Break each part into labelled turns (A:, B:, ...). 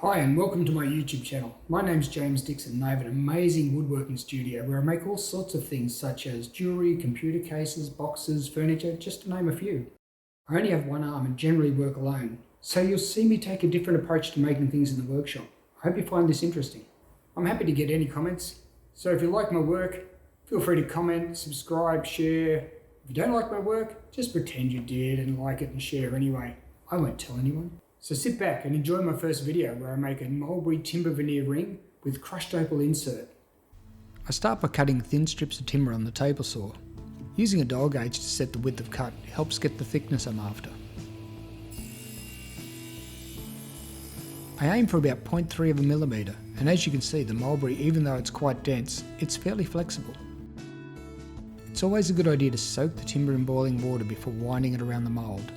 A: Hi and welcome to my YouTube channel. My name's James Dixon and I have an amazing woodworking studio where I make all sorts of things such as jewellery, computer cases, boxes, furniture, just to name a few. I only have one arm and generally work alone, so you'll see me take a different approach to making things in the workshop. I hope you find this interesting. I'm happy to get any comments, so if you like my work, feel free to comment, subscribe, share. If you don't like my work, just pretend you did and like it and share anyway. I won't tell anyone. So sit back and enjoy my first video where I make a Mulberry timber veneer ring with crushed opal insert. I start by cutting thin strips of timber on the table saw. Using a dial gauge to set the width of cut helps get the thickness I'm after. I aim for about 0.3 of a millimetre, and as you can see the mulberry, even though it's quite dense, it's fairly flexible. It's always a good idea to soak the timber in boiling water before winding it around the mould.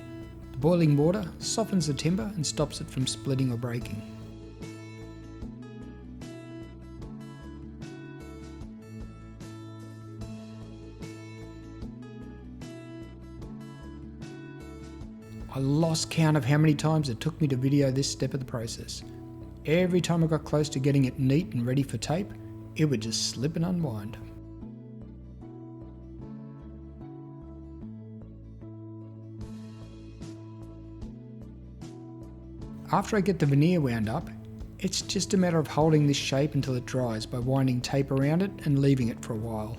A: Boiling water softens the timber and stops it from splitting or breaking. I lost count of how many times it took me to video this step of the process. Every time I got close to getting it neat and ready for tape, it would just slip and unwind. After I get the veneer wound up, it's just a matter of holding this shape until it dries by winding tape around it and leaving it for a while.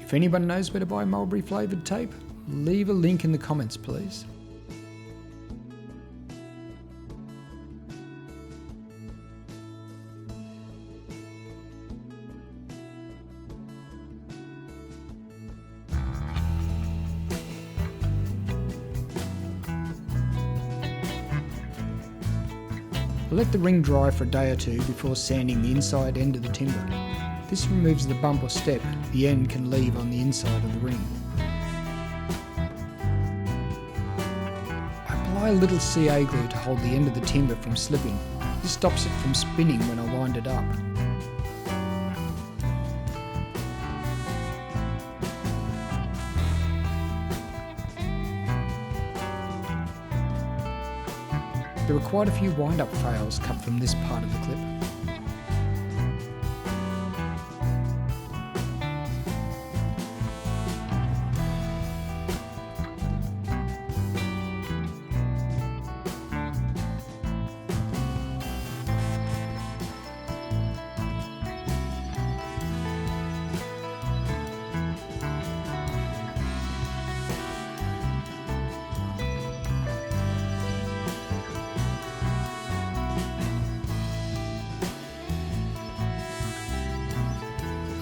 A: If anyone knows where to buy mulberry flavoured tape, leave a link in the comments please. I let the ring dry for a day or two before sanding the inside end of the timber. This removes the bump or step the end can leave on the inside of the ring. I apply a little CA glue to hold the end of the timber from slipping. This stops it from spinning when I wind it up. There are quite a few wind-up fails cut from this part of the clip.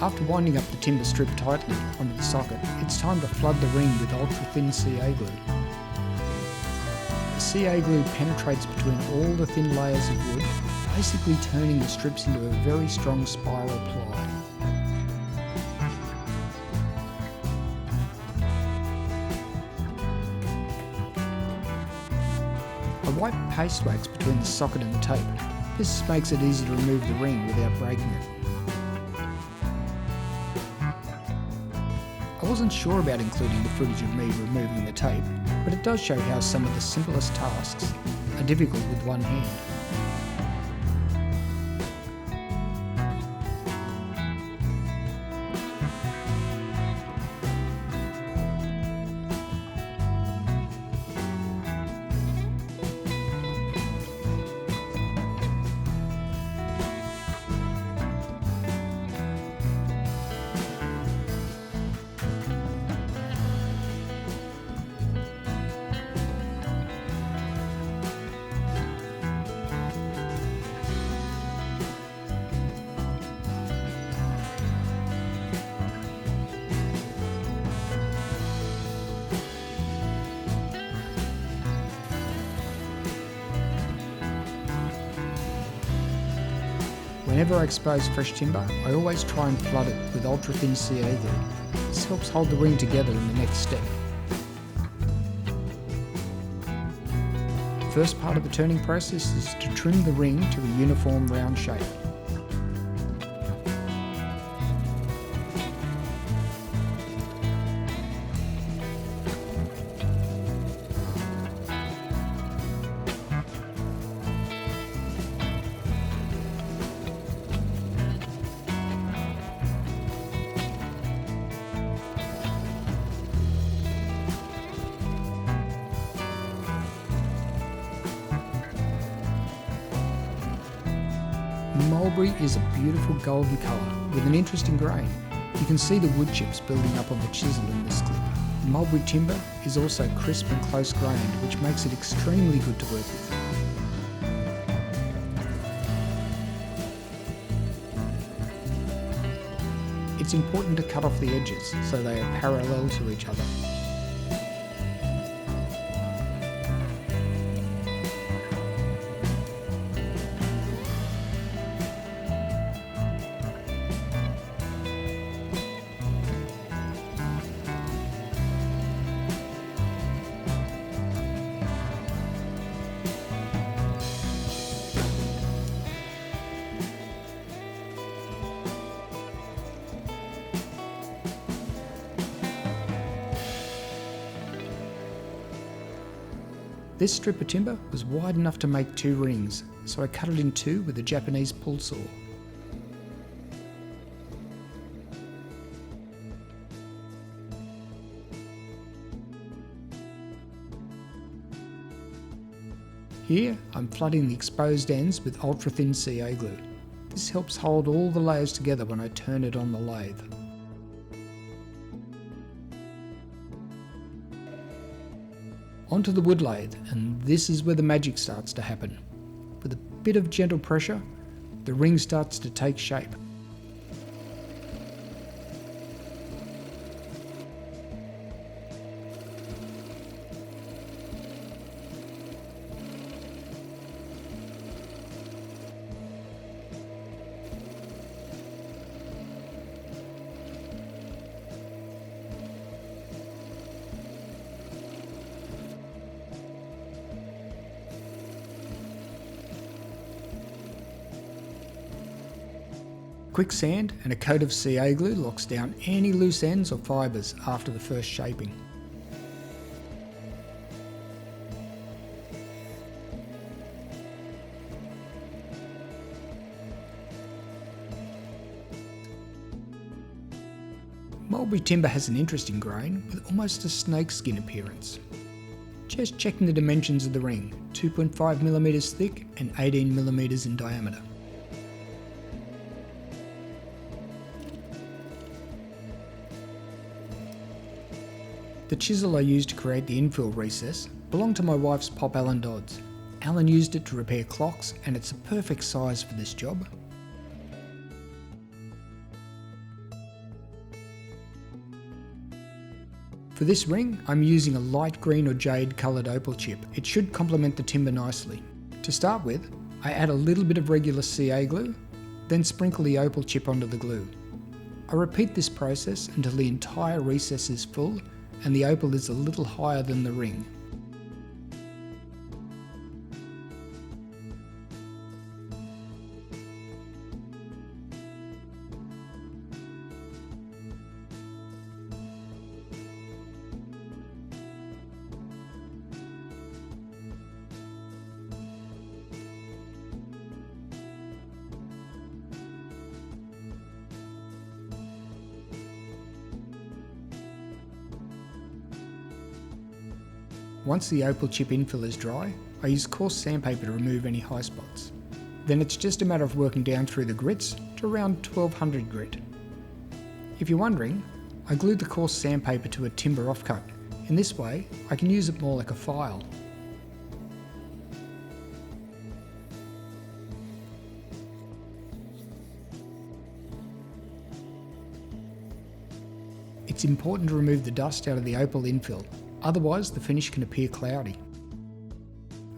A: After winding up the timber strip tightly onto the socket, it's time to flood the ring with ultra-thin CA glue. The CA glue penetrates between all the thin layers of wood, basically turning the strips into a very strong spiral ply. I wipe paste wax between the socket and the tape. This makes it easy to remove the ring without breaking it. I wasn't sure about including the footage of me removing the tape, but it does show how some of the simplest tasks are difficult with one hand. Whenever I expose fresh timber, I always try and flood it with ultra-thin CA glue. This helps hold the ring together in the next step. The first part of the turning process is to trim the ring to a uniform round shape. mulberry is a beautiful golden colour with an interesting grain. You can see the wood chips building up on the chisel in this clip. Mulberry timber is also crisp and close grained, which makes it extremely good to work with. It's important to cut off the edges so they are parallel to each other. This strip of timber was wide enough to make 2 rings, so I cut it in 2 with a Japanese pull saw. Here I'm flooding the exposed ends with ultra-thin CA glue. This helps hold all the layers together when I turn it on the lathe. Onto the wood lathe, and this is where the magic starts to happen. With a bit of gentle pressure, the ring starts to take shape. Quick sand and a coat of CA glue locks down any loose ends or fibres after the first shaping. Mulberry timber has an interesting grain with almost a snakeskin appearance. Just checking the dimensions of the ring, 2.5mm thick and 18mm in diameter. The chisel I used to create the infill recess belonged to my wife's Pop Allen Dodds. Alan used it to repair clocks, and it's a perfect size for this job. For this ring, I'm using a light green or jade coloured opal chip. It should complement the timber nicely. To start with, I add a little bit of regular CA glue, then sprinkle the opal chip onto the glue. I repeat this process until the entire recess is full and the opal is a little higher than the ring. Once the opal chip infill is dry, I use coarse sandpaper to remove any high spots. Then it's just a matter of working down through the grits to around 1200 grit. If you're wondering, I glued the coarse sandpaper to a timber offcut. In this way, I can use it more like a file. It's important to remove the dust out of the opal infill, otherwise the finish can appear cloudy.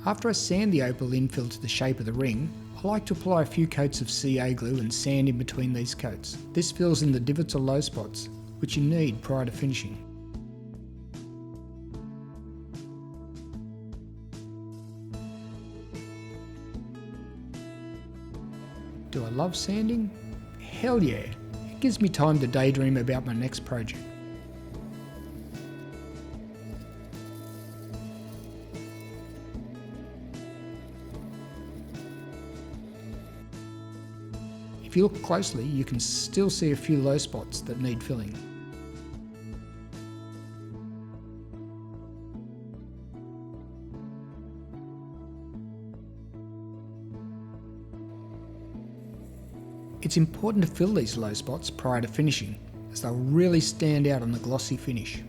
A: After I sand the opal infill to the shape of the ring, I like to apply a few coats of CA glue and sand in between these coats. This fills in the divots or low spots, which you need prior to finishing. Do I love sanding? Hell yeah! It gives me time to daydream about my next project. If you look closely, you can still see a few low spots that need filling. It's important to fill these low spots prior to finishing, as they'll really stand out on the glossy finish.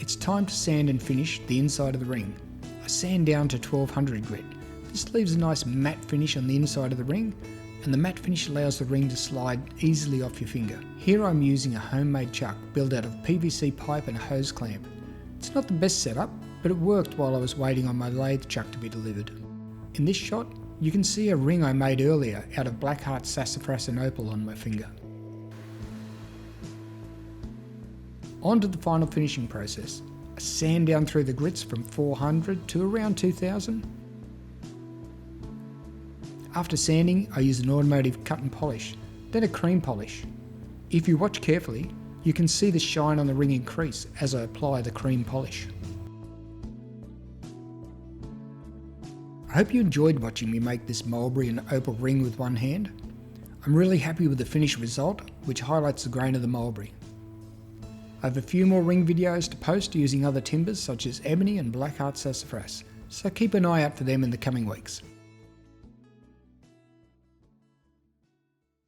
A: It's time to sand and finish the inside of the ring. I sand down to 1200 grit. This leaves a nice matte finish on the inside of the ring, and the matte finish allows the ring to slide easily off your finger. Here I'm using a homemade chuck built out of PVC pipe and a hose clamp. It's not the best setup, but it worked while I was waiting on my lathe chuck to be delivered. In this shot, you can see a ring I made earlier out of blackheart, sassafras and opal on my finger. On to the final finishing process. I sand down through the grits from 400 to around 2000. After sanding, I use an automotive cut and polish, then a cream polish. If you watch carefully, you can see the shine on the ring increase as I apply the cream polish. I hope you enjoyed watching me make this mulberry and opal ring with one hand. I'm really happy with the finished result, which highlights the grain of the mulberry. I have a few more ring videos to post using other timbers such as ebony and blackheart sassafras, so keep an eye out for them in the coming weeks.